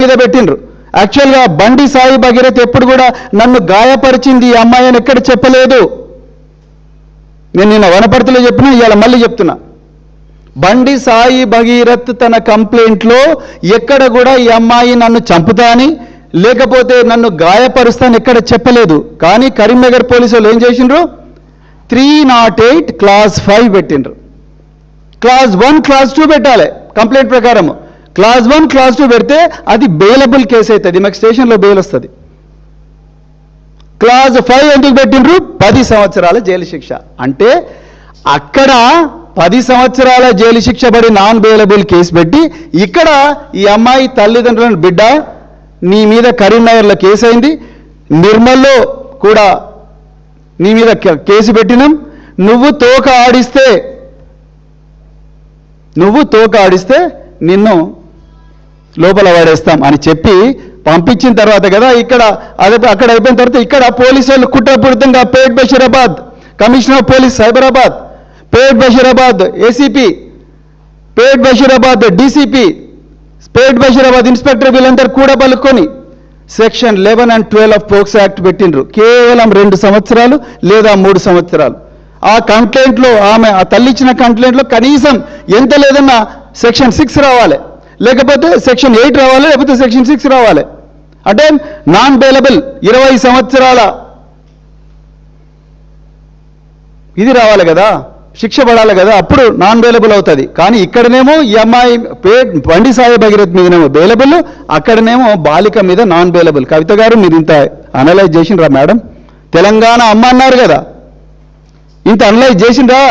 మీద పెట్టిండ్రు. యాక్చువల్గా బండి సాయి భగీరథ్ ఎప్పుడు కూడా నన్ను గాయపరిచింది ఈ అమ్మాయి అని ఎక్కడ చెప్పలేదు. నేను నిన్న వనపర్తిలో చెప్పినా, ఇవాళ మళ్ళీ చెప్తున్నా. బండి సాయి భగీరథ్ తన కంప్లైంట్లో ఎక్కడ కూడా ఈ అమ్మాయి నన్ను చంపుతాని లేకపోతే నన్ను గాయపరుస్తాను ఎక్కడ చెప్పలేదు. కానీ కరీంనగర్ పోలీసులు ఏం చేసిండ్రు? 308 క్లాస్ 5 పెట్టిండ్రు. క్లాస్ 1 క్లాస్ 2 పెట్టాలి కంప్లైంట్ ప్రకారం. క్లాస్ 1 క్లాస్ 2 పెడితే అది బెయిలబుల్ కేసు అవుతుంది, మాకు స్టేషన్లో బెయిల్ వస్తుంది. క్లాస్ 5 ఎందుకు పెట్టిండ్రు? 10 సంవత్సరాల జైలు శిక్ష. అంటే అక్కడ 10 సంవత్సరాల జైలు శిక్ష పడి నాన్ బెయిలబుల్ కేసు పెట్టి, ఇక్కడ ఈ అమ్మాయి తల్లిదండ్రులను బిడ్డ నీ మీద కరీంనగర్లో కేసు అయింది, నిర్మల్లో కూడా నీ మీద కేసు పెట్టినాం, నువ్వు తోక ఆడిస్తే నిన్ను లోపల వాడేస్తాం అని చెప్పి పంపించిన తర్వాత కదా ఇక్కడ అక్కడ అయిపోయిన తర్వాత ఇక్కడ పోలీసు వాళ్ళు కుట్రపూరితంగా Pet Basheerabad commissioner of police Cyberabad, Pet Basheerabad ACP, Pet Basheerabad DCP, Pet Basheerabad inspector వీళ్ళందరూ కూడా పలుకొని section 11 and 12 of POCSO act పెట్టిండ్రు. కేవలం 2 సంవత్సరాలు లేదా 3 సంవత్సరాలు. ఆ కంప్లైంట్లో ఆమె ఆ తల్లి ఇచ్చిన కంప్లైంట్లో కనీసం ఎంత లేదన్నా సెక్షన్ 6 రావాలి, లేకపోతే సెక్షన్ 8 రావాలి, లేకపోతే సెక్షన్ 6 రావాలి. అంటే నాన్ బెయిలబుల్ 20 సంవత్సరాల ఇది రావాలి కదా, శిక్ష పడాలి కదా, అప్పుడు నాన్ బెయిలబుల్ అవుతుంది. కానీ ఇక్కడనేమో ఈ అమ్మాయి బండి సాయి భగీరథ్ మీదనేమో బెయిలబుల్, అక్కడనేమో బాలిక మీద నాన్ బెయిలబుల్. కవిత గారు మీరు ఇంత అనలైజ్ చేసిండ్రా మేడం? తెలంగాణ అమ్మ అన్నారు కదా, ఇంత అనలైజ్ చేసిండ్రా?